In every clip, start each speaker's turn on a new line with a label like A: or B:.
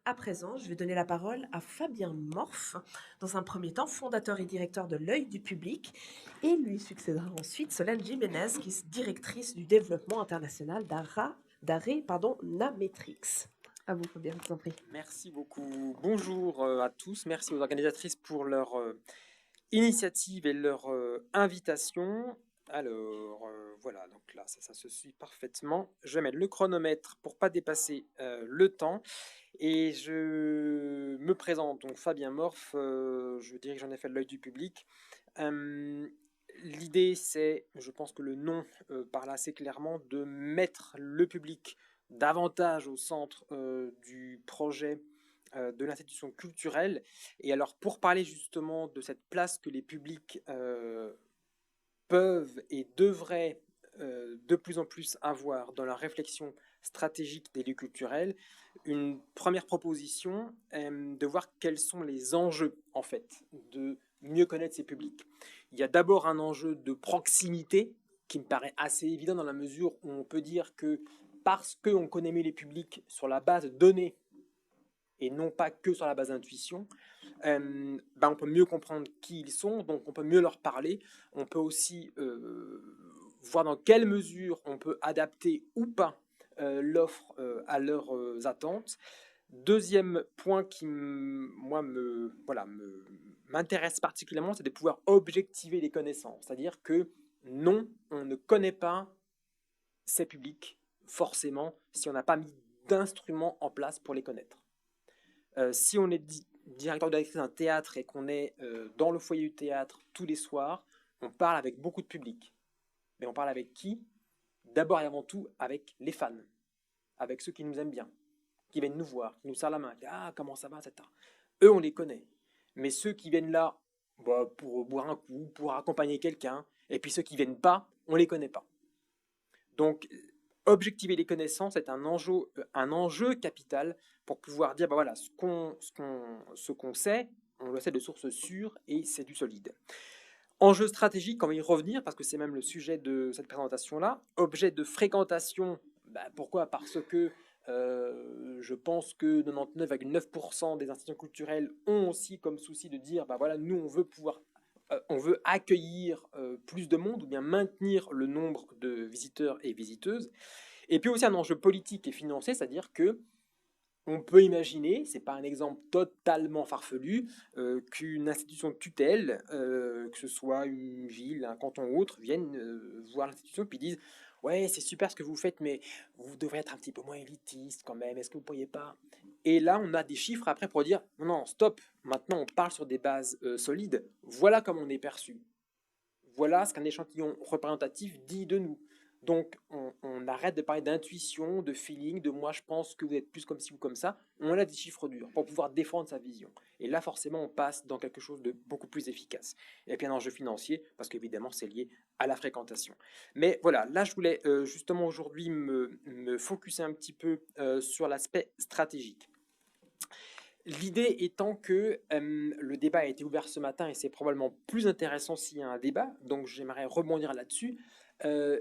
A: À présent, je vais donner la parole à Fabien Morph, dans un premier temps fondateur et directeur de l'Œil du public, et lui succédera ensuite Solène Jiménez, qui est directrice du développement international Nametrix. À vous, Fabien, je vous en prie.
B: Merci beaucoup. Bonjour à tous. Merci aux organisatrices pour leur initiative et leur invitation. Alors, voilà, donc là, ça se suit parfaitement. Je vais mettre le chronomètre pour pas dépasser le temps. Et je me présente, donc Fabien Morph, je dirige en effet l'Œil du public. L'idée, c'est, je pense que le nom parle assez clairement, de mettre le public davantage au centre du projet de l'institution culturelle. Et alors, pour parler justement de cette place que les publics peuvent et devraient de plus en plus avoir dans la réflexion stratégique des lieux culturels, une première proposition est de voir quels sont les enjeux, en fait, de mieux connaître ces publics. Il y a d'abord un enjeu de proximité qui me paraît assez évident dans la mesure où on peut dire que parce qu'on connaît mieux les publics sur la base de données et non pas que sur la base d'intuition, on peut mieux comprendre qui ils sont, donc on peut mieux leur parler. On peut aussi voir dans quelle mesure on peut adapter ou pas l'offre à leurs attentes. Deuxième point qui, m'intéresse particulièrement, c'est de pouvoir objectiver les connaissances. C'est-à-dire que non, on ne connaît pas ces publics forcément si on n'a pas mis d'instruments en place pour les connaître. Si on est directeur ou directrice d'un théâtre et qu'on est dans le foyer du théâtre tous les soirs, on parle avec beaucoup de public. Mais on parle avec qui? D'abord et avant tout avec les fans, avec ceux qui nous aiment bien, qui viennent nous voir, qui nous serrent la main, qui disent ah comment ça va, etc. Eux on les connaît. Mais ceux qui viennent là pour boire un coup, pour accompagner quelqu'un, et puis ceux qui viennent pas, on les connaît pas. Donc objectiver les connaissances est un enjeu capital pour pouvoir dire voilà, ce qu'on sait, on le sait de sources sûres et c'est du solide. Enjeu stratégique, on va y revenir parce que c'est même le sujet de cette présentation-là. Objet de fréquentation, pourquoi? Parce que je pense que 99,9% des institutions culturelles ont aussi comme souci de dire voilà, nous on veut accueillir plus de monde ou bien maintenir le nombre de visiteurs et visiteuses. Et puis aussi un enjeu politique et financier, c'est-à-dire que on peut imaginer, c'est pas un exemple totalement farfelu, qu'une institution de tutelle, que ce soit une ville, un canton ou autre, viennent voir l'institution et puis disent ouais c'est super ce que vous faites, mais vous devrez être un petit peu moins élitiste quand même. Est-ce que vous pourriez pas? Et là on a des chiffres après pour dire non non stop. Maintenant on parle sur des bases solides. Voilà comment on est perçu. Voilà ce qu'un échantillon représentatif dit de nous. Donc, on arrête de parler d'intuition, de feeling, de moi je pense que vous êtes plus comme ci ou comme ça. On a des chiffres durs pour pouvoir défendre sa vision. Et là, forcément, on passe dans quelque chose de beaucoup plus efficace. Et puis un enjeu financier, parce qu'évidemment, c'est lié à la fréquentation. Mais voilà, là, je voulais justement aujourd'hui me focuser un petit peu sur l'aspect stratégique. L'idée étant que le débat a été ouvert ce matin et c'est probablement plus intéressant s'il y a un débat, donc j'aimerais rebondir là-dessus. Euh,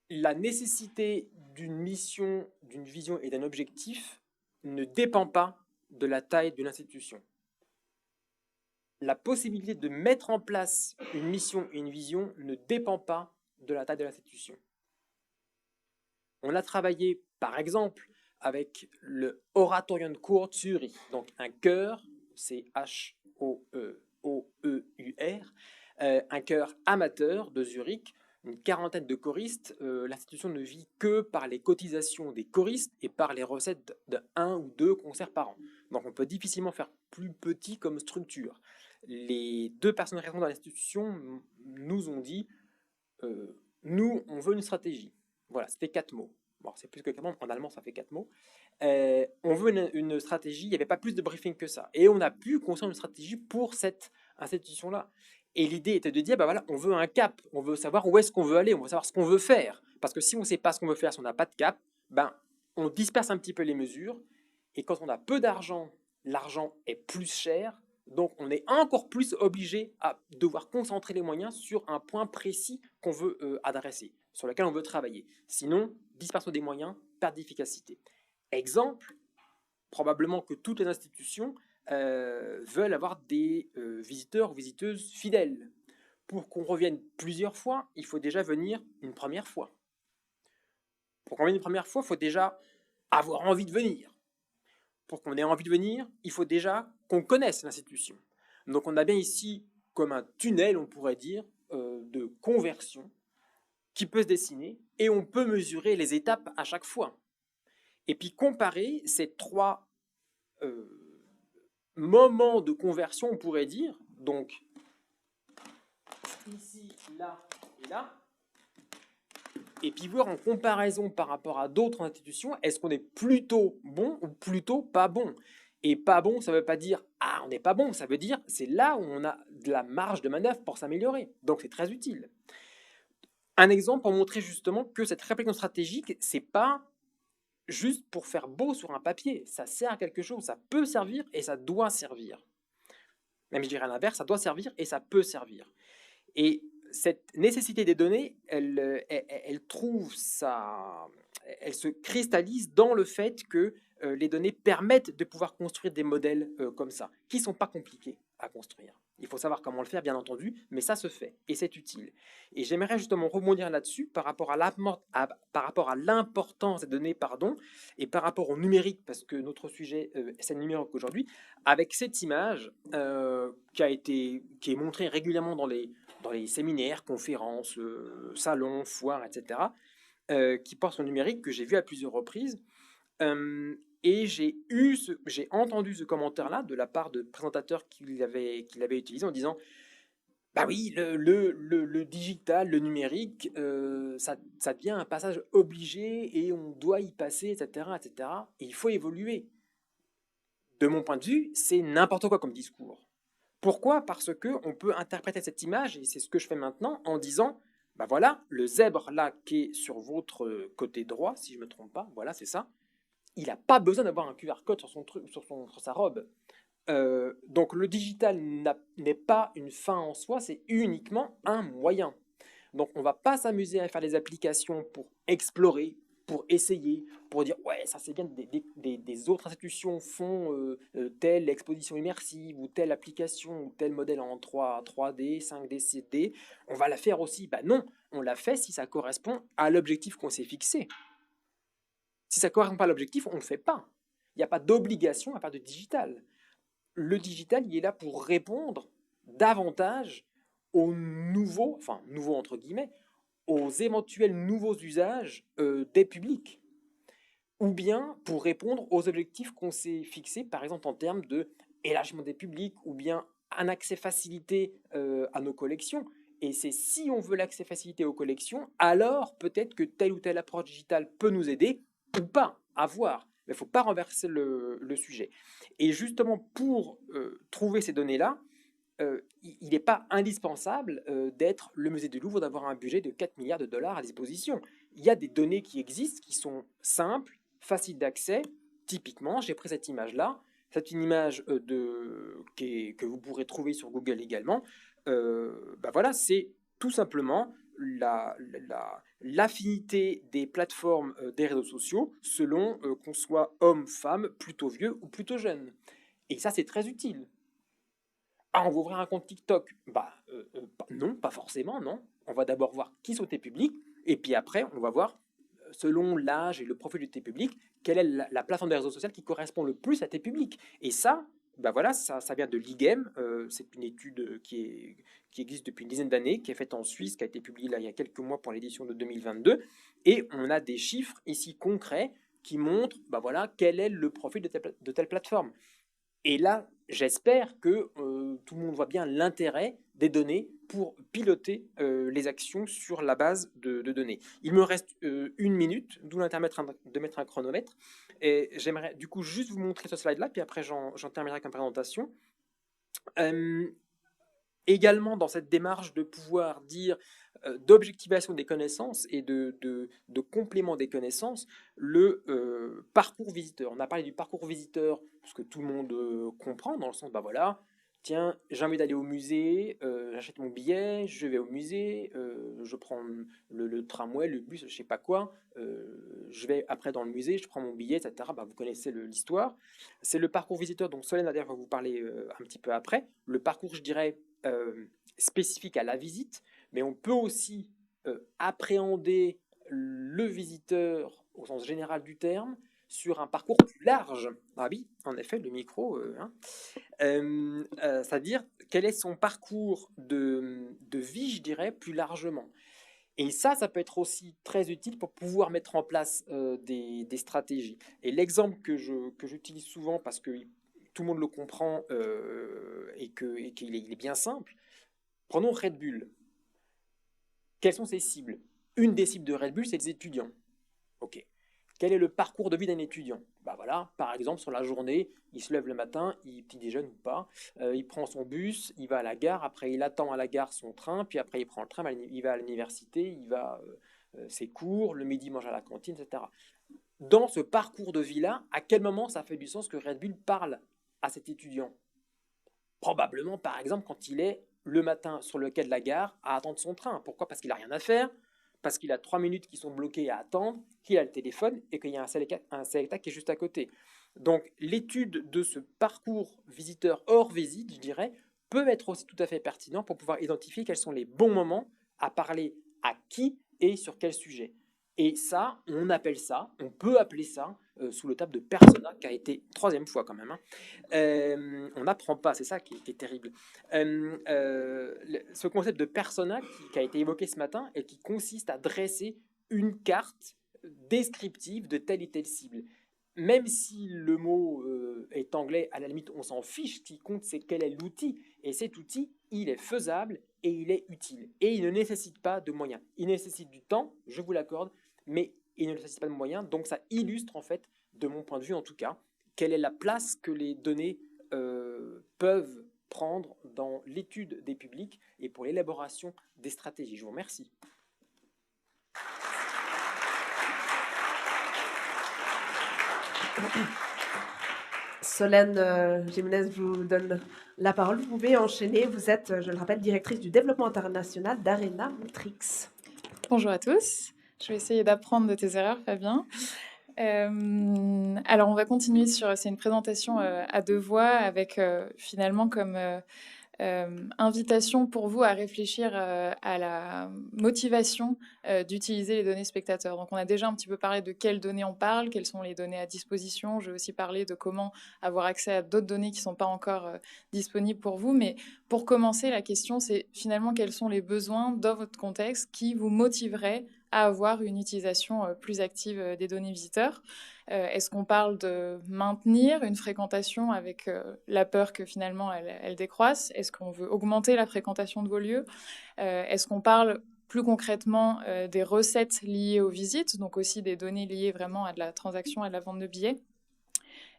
B: la nécessité d'une mission, d'une vision et d'un objectif ne dépend pas de la taille de l'institution. La possibilité de mettre en place une mission et une vision ne dépend pas de la taille de l'institution. On a travaillé, par exemple, avec le Oratorium Chor Zürich, donc un chœur, c'est H-O-E-O-E-U-R, un chœur amateur de Zurich, une quarantaine de choristes. L'institution ne vit que par les cotisations des choristes et par les recettes de 1 ou 2 concerts par an. Donc on peut difficilement faire plus petit comme structure. Les 2 personnes responsables de l'institution nous ont dit nous, on veut une stratégie. Voilà, c'était 4 mots. Bon, c'est plus que 4 mots, en allemand ça fait 4 mots. On veut une stratégie, il n'y avait pas plus de briefing que ça. Et on a pu construire une stratégie pour cette institution-là. Et l'idée était de dire, voilà, on veut un cap, on veut savoir où est-ce qu'on veut aller, on veut savoir ce qu'on veut faire. Parce que si on ne sait pas ce qu'on veut faire, si on n'a pas de cap, on disperse un petit peu les mesures. Et quand on a peu d'argent, l'argent est plus cher. Donc on est encore plus obligé à devoir concentrer les moyens sur un point précis qu'on veut adresser, sur lequel on veut travailler. Sinon, dispersion des moyens, perte d'efficacité. Exemple, probablement que toutes les institutions veulent avoir des visiteurs ou visiteuses fidèles. Pour qu'on revienne plusieurs fois, il faut déjà venir une première fois. Pour qu'on vienne une première fois, il faut déjà avoir envie de venir. Pour qu'on ait envie de venir, il faut déjà qu'on connaisse l'institution. Donc on a bien ici comme un tunnel, on pourrait dire, de conversion qui peut se dessiner et on peut mesurer les étapes à chaque fois. Et puis comparer ces trois moments de conversion, on pourrait dire, donc ici, là et là, et puis voir en comparaison par rapport à d'autres institutions, est-ce qu'on est plutôt bon ou plutôt pas bon. Et pas bon, ça ne veut pas dire ah, on n'est pas bon, ça veut dire c'est là où on a de la marge de manœuvre pour s'améliorer. Donc c'est très utile. Un exemple pour montrer justement que cette réflexion stratégique, c'est pas juste pour faire beau sur un papier, ça sert à quelque chose, ça peut servir et ça doit servir. Même je dirais à l'inverse, ça doit servir et ça peut servir. Et cette nécessité des données, elle se cristallise dans le fait que les données permettent de pouvoir construire des modèles comme ça, qui ne sont pas compliqués à construire. Il faut savoir comment le faire, bien entendu, mais ça se fait et c'est utile. Et j'aimerais justement rebondir là-dessus par rapport à l'importance des données, et par rapport au numérique, parce que notre sujet c'est le numérique aujourd'hui, avec cette image qui est montrée régulièrement dans les séminaires, conférences, salons, foires, etc., qui portent sur le numérique, que j'ai vu à plusieurs reprises. Et j'ai entendu ce commentaire-là de la part de présentateurs qui l'avaient utilisé en disant bah oui, le digital, le numérique, ça devient un passage obligé et on doit y passer, etc., etc. Et il faut évoluer. De mon point de vue, c'est n'importe quoi comme discours. Pourquoi? Parce que on peut interpréter cette image, et c'est ce que je fais maintenant, en disant, bah voilà, le zèbre là qui est sur votre côté droit, si je ne me trompe pas, voilà, c'est ça, il n'a pas besoin d'avoir un QR code sur son truc, sur sa robe. Donc le digital n'est pas une fin en soi, c'est uniquement un moyen. Donc on ne va pas s'amuser à faire des applications pour explorer, pour essayer, pour dire ouais ça c'est bien, des autres institutions font telle exposition immersive ou telle application ou tel modèle en 3D, 5D, 7D, on va la faire aussi. Bah non, on la fait si ça correspond à l'objectif qu'on s'est fixé. Si ça ne correspond pas à l'objectif, on ne le fait pas. Il n'y a pas d'obligation à faire de digital. Le digital, il est là pour répondre davantage aux nouveaux entre guillemets, aux éventuels nouveaux usages des publics, ou bien pour répondre aux objectifs qu'on s'est fixés, par exemple en termes de élargissement des publics, ou bien un accès facilité à nos collections. Et c'est si on veut l'accès facilité aux collections, alors peut-être que telle ou telle approche digitale peut nous aider, ou pas, à voir. Mais il ne faut pas renverser le sujet. Et justement, pour trouver ces données-là, il n'est pas indispensable d'être le musée du Louvre, d'avoir un budget de 4 milliards de dollars à disposition. Il y a des données qui existent, qui sont simples, faciles d'accès. Typiquement, j'ai pris cette image-là. C'est une image que vous pourrez trouver sur Google également. Bah voilà, c'est tout simplement l'affinité des plateformes des réseaux sociaux selon qu'on soit homme, femme, plutôt vieux ou plutôt jeune. Et ça, c'est très utile. Ah, on va ouvrir un compte TikTok? Non, pas forcément, non. On va d'abord voir qui sont tes publics, et puis après, on va voir, selon l'âge et le profil de tes publics, quelle est la plateforme des réseaux sociaux qui correspond le plus à tes publics. Et ça, bah voilà, ça vient de l'IGEM, c'est une étude qui existe depuis une dizaine d'années, qui est faite en Suisse, qui a été publiée là, il y a quelques mois pour l'édition de 2022, et on a des chiffres ici concrets qui montrent bah voilà, quel est le profil de telle plateforme. Et là, j'espère que tout le monde voit bien l'intérêt des données pour piloter les actions sur la base de données. Il me reste 1 minute, d'où l'intérêt de mettre un chronomètre. Et j'aimerais du coup juste vous montrer ce slide-là, puis après j'en terminerai avec une présentation. Également dans cette démarche de pouvoir dire d'objectivation des connaissances et de complément des connaissances, le parcours visiteur. On a parlé du parcours visiteur, ce que tout le monde comprend, dans le sens, bah voilà, tiens, j'ai envie d'aller au musée, j'achète mon billet, je vais au musée, je prends le tramway, le bus, je sais pas quoi, je vais après dans le musée, je prends mon billet, etc. Bah, vous connaissez l'histoire. C'est le parcours visiteur dont Solène va vous parler un petit peu après. Le parcours, je dirais, spécifique à la visite, mais on peut aussi appréhender le visiteur au sens général du terme sur un parcours plus large. Ah oui, en effet, le micro, hein. C'est-à-dire quel est son parcours de vie, je dirais, plus largement. Et ça peut être aussi très utile pour pouvoir mettre en place des stratégies. Et l'exemple que j'utilise souvent, parce que tout le monde le comprend et qu'il est bien simple, prenons Red Bull. Quelles sont ses cibles? Une des cibles de Red Bull, c'est les étudiants. Ok. Quel est le parcours de vie d'un étudiant? Bah voilà, par exemple, sur la journée, il se lève le matin, il petit déjeune ou pas, il prend son bus, il va à la gare, après il attend à la gare son train, puis après il prend le train, il va à l'université, il va ses cours, le midi il mange à la cantine, etc. Dans ce parcours de vie-là, à quel moment ça fait du sens que Red Bull parle à cet étudiant? Probablement, par exemple, quand il est le matin sur le quai de la gare à attendre son train. Pourquoi? Parce qu'il n'a rien à faire, parce qu'il a 3 minutes qui sont bloquées à attendre, qu'il a le téléphone et qu'il y a un Selecta qui est juste à côté. Donc l'étude de ce parcours visiteur hors visite, je dirais, peut être aussi tout à fait pertinent pour pouvoir identifier quels sont les bons moments à parler à qui et sur quel sujet. Et ça, on peut appeler ça, sous le terme de persona, qui a été troisième fois quand même, hein. On n'apprend pas, c'est ça qui est terrible. Ce concept de persona qui a été évoqué ce matin et qui consiste à dresser une carte descriptive de telle et telle cible. Même si le mot est anglais, à la limite, on s'en fiche. Ce qui compte, c'est quel est l'outil. Et cet outil, il est faisable et il est utile. Et il ne nécessite pas de moyens. Il nécessite du temps, je vous l'accorde, mais il ne nécessite pas de moyens. Donc ça illustre, en fait, de mon point de vue en tout cas, quelle est la place que les données peuvent prendre dans l'étude des publics et pour l'élaboration des stratégies. Je vous remercie.
A: Solène Jiménez, je vous donne la parole. Vous pouvez enchaîner. Vous êtes, je le rappelle, directrice du développement international d'Arena Matrix.
C: Bonjour à tous. Je vais essayer d'apprendre de tes erreurs, Fabien. Alors, on va continuer sur... C'est une présentation à deux voix avec finalement comme invitation pour vous à réfléchir à la motivation d'utiliser les données spectateurs. Donc on a déjà un petit peu parlé de quelles données on parle, quelles sont les données à disposition. Je vais aussi parler de comment avoir accès à d'autres données qui ne sont pas encore disponibles pour vous. Mais pour commencer, la question c'est finalement quels sont les besoins dans votre contexte qui vous motiveraient à avoir une utilisation plus active des données visiteurs. Est-ce qu'on parle de maintenir une fréquentation avec la peur que finalement elle décroisse? Est-ce qu'on veut augmenter la fréquentation de vos lieux? Est-ce qu'on parle plus concrètement des recettes liées aux visites, donc aussi des données liées vraiment à de la transaction, à de la vente de billets?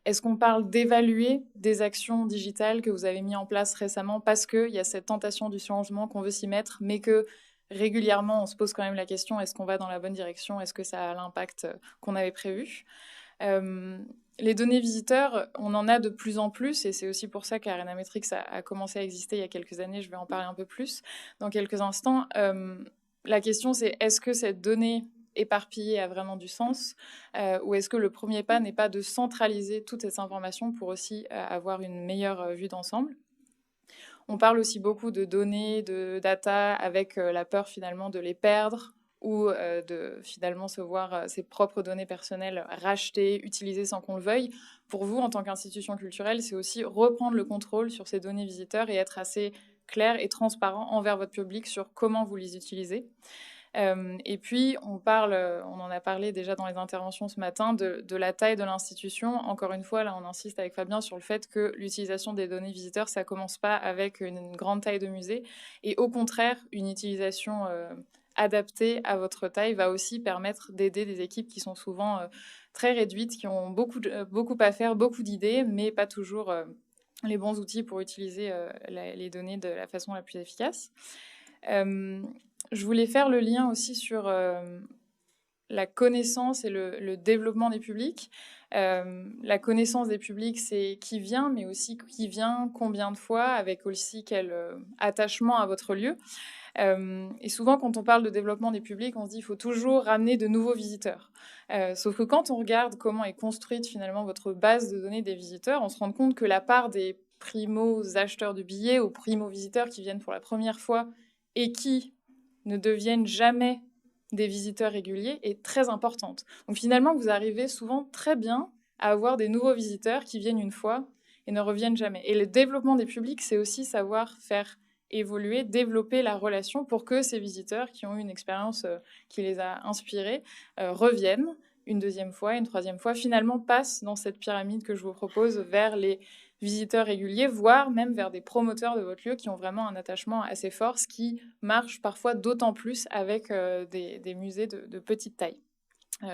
C: Est-ce qu'on parle d'évaluer des actions digitales que vous avez mis en place récemment parce qu'il y a cette tentation du changement qu'on veut s'y mettre, mais que régulièrement, on se pose quand même la question, est-ce qu'on va dans la bonne direction? Est-ce que ça a l'impact qu'on avait prévu? Les données visiteurs, on en a de plus en plus, et c'est aussi pour ça qu'Arena Matrix a commencé à exister il y a quelques années. Je vais en parler un peu plus dans quelques instants. La question, c'est est-ce que cette donnée éparpillée a vraiment du sens ou est-ce que le premier pas n'est pas de centraliser toutes ces informations pour aussi avoir une meilleure vue d'ensemble? On parle aussi beaucoup de données, de data, avec la peur finalement de les perdre ou de finalement se voir ses propres données personnelles rachetées, utilisées sans qu'on le veuille. Pour vous, en tant qu'institution culturelle, c'est aussi reprendre le contrôle sur ces données visiteurs et être assez clair et transparent envers votre public sur comment vous les utilisez. Et puis, on en a parlé déjà dans les interventions ce matin, de la taille de l'institution. Encore une fois, là, on insiste avec Fabien sur le fait que l'utilisation des données visiteurs, ça commence pas avec une grande taille de musée. Et au contraire, une utilisation adaptée à votre taille va aussi permettre d'aider des équipes qui sont souvent très réduites, qui ont beaucoup à faire, beaucoup d'idées, mais pas toujours les bons outils pour utiliser les données de la façon la plus efficace. Je voulais faire le lien aussi sur la connaissance et le développement des publics. La connaissance des publics, c'est qui vient, mais aussi qui vient, combien de fois, avec aussi quel attachement à votre lieu. Et souvent, quand on parle de développement des publics, on se dit qu'il faut toujours ramener de nouveaux visiteurs. Sauf que quand on regarde comment est construite finalement votre base de données des visiteurs, on se rend compte que la part des primo-acheteurs de billets ou primo-visiteurs qui viennent pour la première fois et qui ne deviennent jamais des visiteurs réguliers est très importante. Donc finalement, vous arrivez souvent très bien à avoir des nouveaux visiteurs qui viennent une fois et ne reviennent jamais. Et le développement des publics, c'est aussi savoir faire évoluer, développer la relation pour que ces visiteurs qui ont eu une expérience qui les a inspirés reviennent une deuxième fois, une troisième fois, finalement passent dans cette pyramide que je vous propose vers les visiteurs réguliers, voire même vers des promoteurs de votre lieu qui ont vraiment un attachement assez fort, ce qui marche parfois d'autant plus avec des musées de petite taille.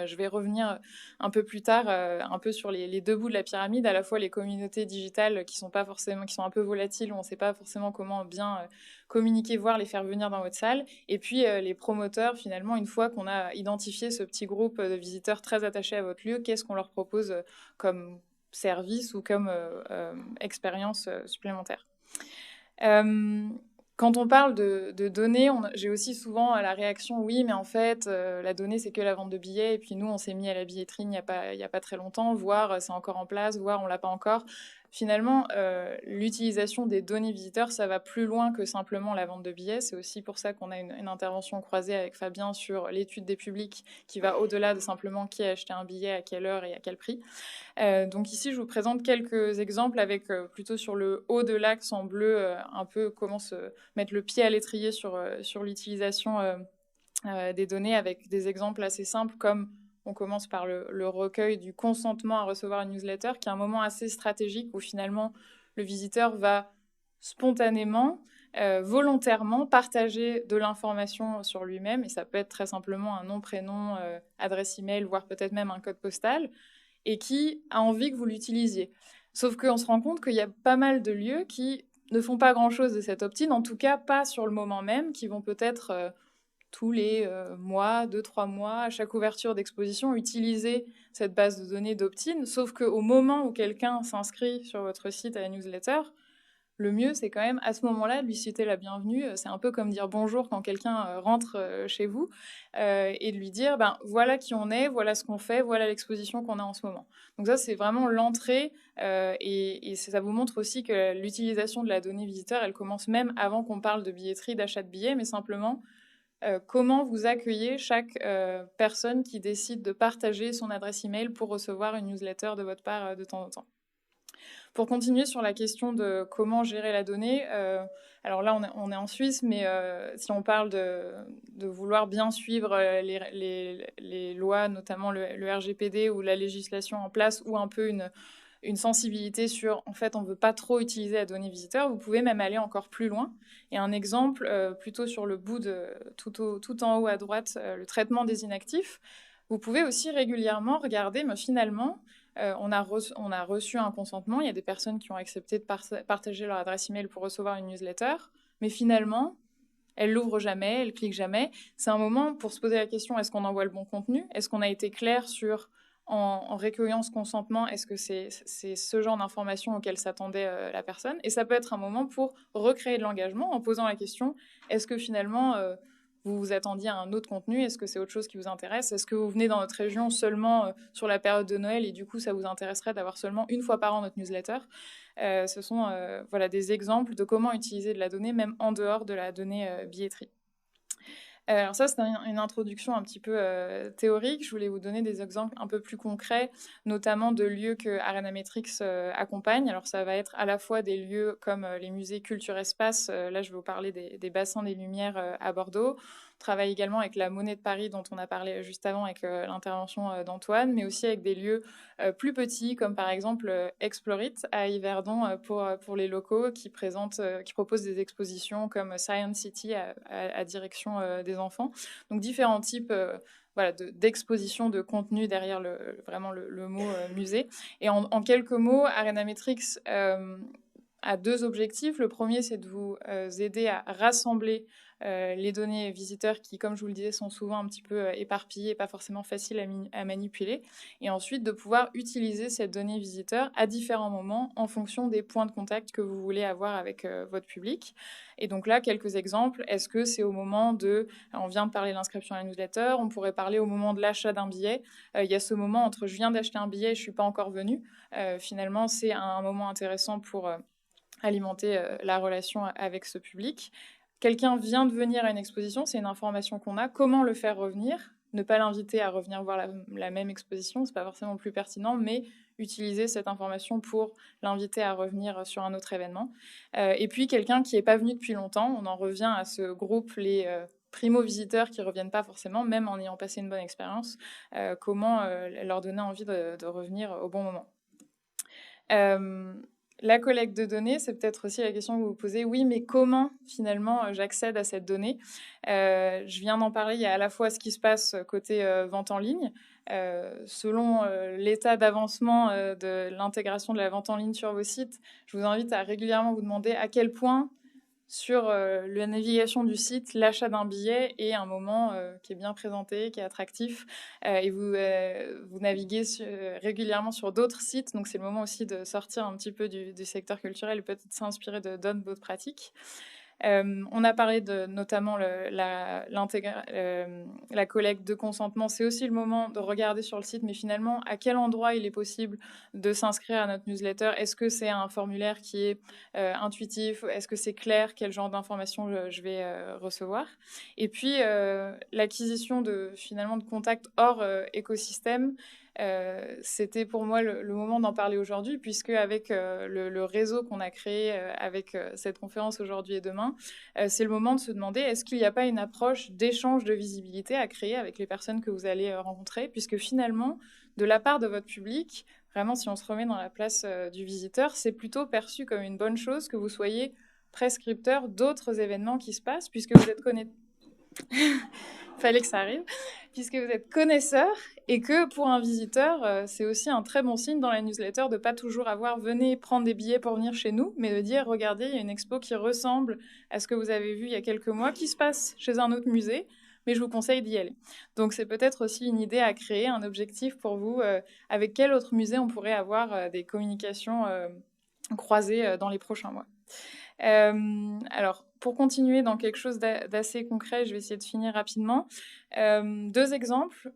C: Je vais revenir un peu plus tard, un peu sur les deux bouts de la pyramide, à la fois les communautés digitales qui sont pas forcément, qui sont un peu volatiles, où on ne sait pas forcément comment bien communiquer, voire les faire venir dans votre salle, et puis les promoteurs, finalement, une fois qu'on a identifié ce petit groupe de visiteurs très attachés à votre lieu, qu'est-ce qu'on leur propose comme service ou comme expérience supplémentaire. Quand on parle de données, j'ai aussi souvent la réaction « oui, mais en fait, la donnée, c'est que la vente de billets, et puis nous, on s'est mis à la billetterie il n'y a pas très longtemps, voire c'est encore en place, voire on ne l'a pas encore ». Finalement, l'utilisation des données visiteurs, ça va plus loin que simplement la vente de billets. C'est aussi pour ça qu'on a une intervention croisée avec Fabien sur l'étude des publics qui va au-delà de simplement qui a acheté un billet, à quelle heure et à quel prix. Donc ici, je vous présente quelques exemples avec plutôt sur le haut de l'axe en bleu, un peu comment se mettre le pied à l'étrier sur l'utilisation des données avec des exemples assez simples comme on commence par le recueil du consentement à recevoir une newsletter, qui est un moment assez stratégique où finalement le visiteur va spontanément, volontairement partager de l'information sur lui-même, et ça peut être très simplement un nom, prénom, adresse email, voire peut-être même un code postal, et qui a envie que vous l'utilisiez. Sauf qu'on se rend compte qu'il y a pas mal de lieux qui ne font pas grand-chose de cette opt-in, en tout cas pas sur le moment même, qui vont peut-être tous les mois, 2-3 mois, à chaque ouverture d'exposition, utiliser cette base de données d'opt-in, sauf qu'au moment où quelqu'un s'inscrit sur votre site à la newsletter, le mieux, c'est quand même à ce moment-là de lui souhaiter la bienvenue. C'est un peu comme dire bonjour quand quelqu'un rentre chez vous et de lui dire voilà qui on est, voilà ce qu'on fait, voilà l'exposition qu'on a en ce moment. Donc ça, c'est vraiment l'entrée et ça vous montre aussi que l'utilisation de la donnée visiteur, elle commence même avant qu'on parle de billetterie, d'achat de billets, mais simplement comment vous accueillez chaque personne qui décide de partager son adresse email pour recevoir une newsletter de votre part de temps en temps. Pour continuer sur la question de comment gérer la donnée, alors là on est en Suisse, mais si on parle de vouloir bien suivre les lois, notamment le RGPD ou la législation en place, ou un peu une sensibilité sur, en fait, on ne veut pas trop utiliser la donnée visiteur, vous pouvez même aller encore plus loin. Et un exemple, plutôt sur le bout tout en haut à droite, le traitement des inactifs. Vous pouvez aussi régulièrement regarder, mais finalement, on a reçu un consentement, il y a des personnes qui ont accepté de partager leur adresse email pour recevoir une newsletter, mais finalement, elles l'ouvrent jamais, elles cliquent jamais. C'est un moment pour se poser la question, est-ce qu'on envoie le bon contenu? Est-ce qu'on a été clair sur, en recueillant ce consentement, est-ce que c'est ce genre d'information auquel s'attendait la personne? Et ça peut être un moment pour recréer de l'engagement en posant la question, est-ce que finalement vous vous attendiez à un autre contenu? Est-ce que c'est autre chose qui vous intéresse? Est-ce que vous venez dans notre région seulement sur la période de Noël et du coup ça vous intéresserait d'avoir seulement une fois par an notre newsletter? Ce sont des exemples de comment utiliser de la donnée même en dehors de la donnée billetterie. Alors ça, c'est une introduction un petit peu théorique. Je voulais vous donner des exemples un peu plus concrets, notamment de lieux que Arenametrics accompagne. Alors ça va être à la fois des lieux comme les musées Culture Espace. Là, je vais vous parler des bassins des Lumières à Bordeaux. On travaille également avec la Monnaie de Paris, dont on a parlé juste avant avec l'intervention d'Antoine, mais aussi avec des lieux plus petits, comme par exemple Explorit à Yverdon pour les locaux qui proposent des expositions comme Science City à direction des enfants. Donc différents types d'expositions de contenu derrière vraiment le mot musée. Et en quelques mots, Arenametrics a deux objectifs. Le premier, c'est de vous aider à rassembler les données visiteurs qui, comme je vous le disais, sont souvent un petit peu éparpillées et pas forcément faciles à manipuler. Et ensuite, de pouvoir utiliser cette donnée visiteur à différents moments en fonction des points de contact que vous voulez avoir avec votre public. Et donc là, quelques exemples. Est-ce que c'est au moment on vient de parler de l'inscription à la newsletter, on pourrait parler au moment de l'achat d'un billet. Il y a ce moment entre je viens d'acheter un billet et je ne suis pas encore venu. Finalement, c'est un moment intéressant pour alimenter la relation avec ce public. Quelqu'un vient de venir à une exposition, c'est une information qu'on a. Comment le faire revenir ? Ne pas l'inviter à revenir voir la même exposition, c'est pas forcément plus pertinent, mais utiliser cette information pour l'inviter à revenir sur un autre événement. Et puis quelqu'un qui n'est pas venu depuis longtemps, on en revient à ce groupe, les primo-visiteurs qui ne reviennent pas forcément, même en ayant passé une bonne expérience, comment leur donner envie de revenir au bon moment. La collecte de données, c'est peut-être aussi la question que vous vous posez. Oui, mais comment finalement j'accède à cette donnée ? Je viens d'en parler, il y a à la fois ce qui se passe côté vente en ligne. Selon l'état d'avancement de l'intégration de la vente en ligne sur vos sites, je vous invite à régulièrement vous demander à quel point sur la navigation du site, l'achat d'un billet est un moment qui est bien présenté, qui est attractif, et vous naviguez régulièrement sur d'autres sites, donc c'est le moment aussi de sortir un petit peu du secteur culturel et peut-être s'inspirer d'autres bonnes pratiques. On a parlé de notamment la collecte de consentement. C'est aussi le moment de regarder sur le site, mais finalement, à quel endroit il est possible de s'inscrire à notre newsletter ? Est-ce que c'est un formulaire qui est intuitif ? Est-ce que c'est clair quel genre d'informations je vais recevoir ? Et puis, l'acquisition finalement de contacts hors écosystème. C'était pour moi le moment d'en parler aujourd'hui, puisque avec le réseau qu'on a créé avec cette conférence aujourd'hui et demain, c'est le moment de se demander est-ce qu'il n'y a pas une approche d'échange de visibilité à créer avec les personnes que vous allez rencontrer, puisque finalement, de la part de votre public, vraiment si on se remet dans la place du visiteur, c'est plutôt perçu comme une bonne chose que vous soyez prescripteur d'autres événements qui se passent, puisque vous êtes fallait que ça arrive, puisque vous êtes connaisseur et que pour un visiteur, c'est aussi un très bon signe dans la newsletter de ne pas toujours venez prendre des billets pour venir chez nous, mais de dire regardez, il y a une expo qui ressemble à ce que vous avez vu il y a quelques mois, qui se passe chez un autre musée, mais je vous conseille d'y aller. Donc c'est peut-être aussi une idée à créer, un objectif pour vous, avec quel autre musée on pourrait avoir des communications croisées dans les prochains mois. Alors, pour continuer dans quelque chose d'assez concret, je vais essayer de finir rapidement. 2 exemples.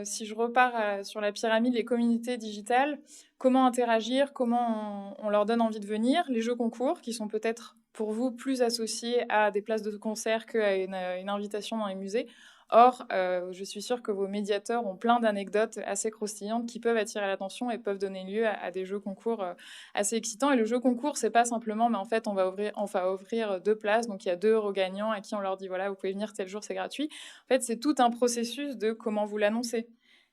C: Si je repars sur la pyramide, les communautés digitales, comment interagir, comment on leur donne envie de venir. Les jeux concours, qui sont peut-être pour vous plus associés à des places de concert qu'à une invitation dans les musées. Or, je suis sûre que vos médiateurs ont plein d'anecdotes assez croustillantes qui peuvent attirer l'attention et peuvent donner lieu à des jeux concours assez excitants. Et le jeu concours, c'est pas simplement, mais en fait, on va offrir 2 places, donc il y a 2 euros gagnants à qui on leur dit voilà, vous pouvez venir tel jour, c'est gratuit. En fait, c'est tout un processus de comment vous l'annoncez,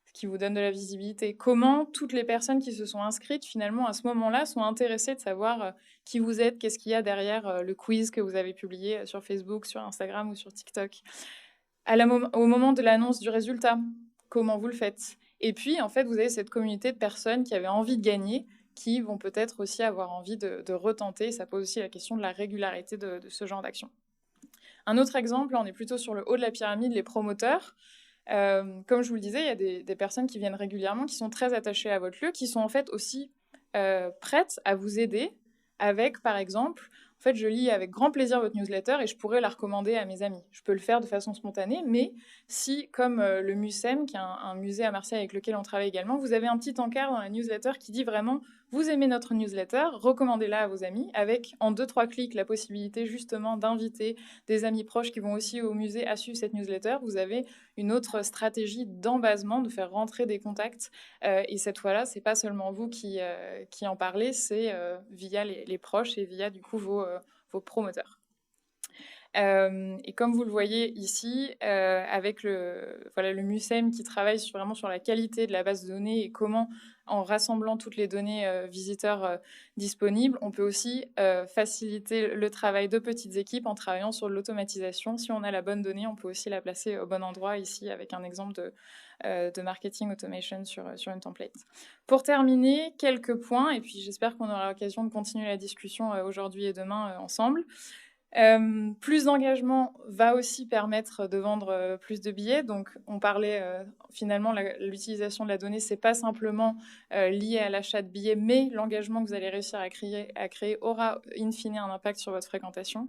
C: ce qui vous donne de la visibilité. Comment toutes les personnes qui se sont inscrites, finalement, à ce moment-là, sont intéressées de savoir qui vous êtes, qu'est-ce qu'il y a derrière le quiz que vous avez publié sur Facebook, sur Instagram ou sur TikTok. Au moment de l'annonce du résultat, comment vous le faites ? Et puis, en fait, vous avez cette communauté de personnes qui avaient envie de gagner, qui vont peut-être aussi avoir envie de retenter. Ça pose aussi la question de la régularité de ce genre d'action. Un autre exemple, on est plutôt sur le haut de la pyramide, les promoteurs. Comme je vous le disais, il y a des personnes qui viennent régulièrement, qui sont très attachées à votre lieu, qui sont en fait aussi prêtes à vous aider avec, par exemple, en fait, je lis avec grand plaisir votre newsletter et je pourrais la recommander à mes amis. Je peux le faire de façon spontanée, mais si, comme le MUSEM, qui est un musée à Marseille avec lequel on travaille également, vous avez un petit encart dans la newsletter qui dit vraiment vous aimez notre newsletter, recommandez-la à vos amis, avec en 2-3 clics la possibilité justement d'inviter des amis proches qui vont aussi au musée à suivre cette newsletter. Vous avez une autre stratégie d'embasement, de faire rentrer des contacts. Et cette fois-là, c'est pas seulement vous qui en parlez, c'est via les proches et via du coup vos promoteurs. Et comme vous le voyez ici, avec le MUSEM qui travaille vraiment sur la qualité de la base de données et comment, en rassemblant toutes les données visiteurs disponibles, on peut aussi faciliter le travail de petites équipes en travaillant sur l'automatisation. Si on a la bonne donnée, on peut aussi la placer au bon endroit, ici avec un exemple de marketing automation sur une template. Pour terminer, quelques points, et puis j'espère qu'on aura l'occasion de continuer la discussion aujourd'hui et demain ensemble. Plus d'engagement va aussi permettre de vendre plus de billets. Donc, on parlait finalement, l'utilisation de la donnée, c'est pas simplement lié à l'achat de billets, mais l'engagement que vous allez réussir à créer aura in fine un impact sur votre fréquentation.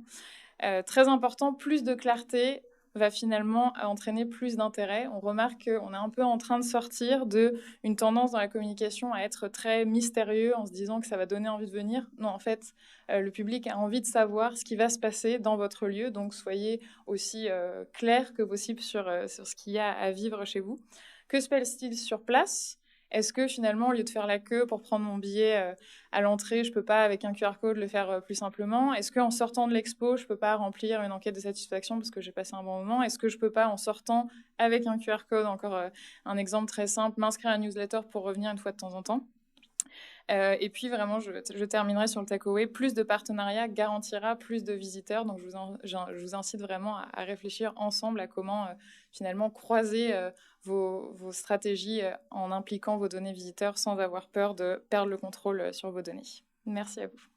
C: Très important, plus de clarté va finalement entraîner plus d'intérêt. On remarque qu'on est un peu en train de sortir d'une tendance dans la communication à être très mystérieux en se disant que ça va donner envie de venir. Non, en fait, le public a envie de savoir ce qui va se passer dans votre lieu, donc soyez aussi clair que possible sur ce qu'il y a à vivre chez vous. Que se passe-t-il sur place ? Est-ce que finalement, au lieu de faire la queue pour prendre mon billet à l'entrée, je ne peux pas, avec un QR code, le faire plus simplement ? Est-ce qu'en sortant de l'expo, je ne peux pas remplir une enquête de satisfaction parce que j'ai passé un bon moment ? Est-ce que je ne peux pas, en sortant avec un QR code, encore un exemple très simple, m'inscrire à une newsletter pour revenir une fois de temps en temps ? Et puis vraiment, je terminerai sur le takeaway. Plus de partenariats garantira plus de visiteurs. Donc, je vous incite vraiment à réfléchir ensemble à comment finalement croiser vos stratégies en impliquant vos données visiteurs sans avoir peur de perdre le contrôle sur vos données. Merci à vous.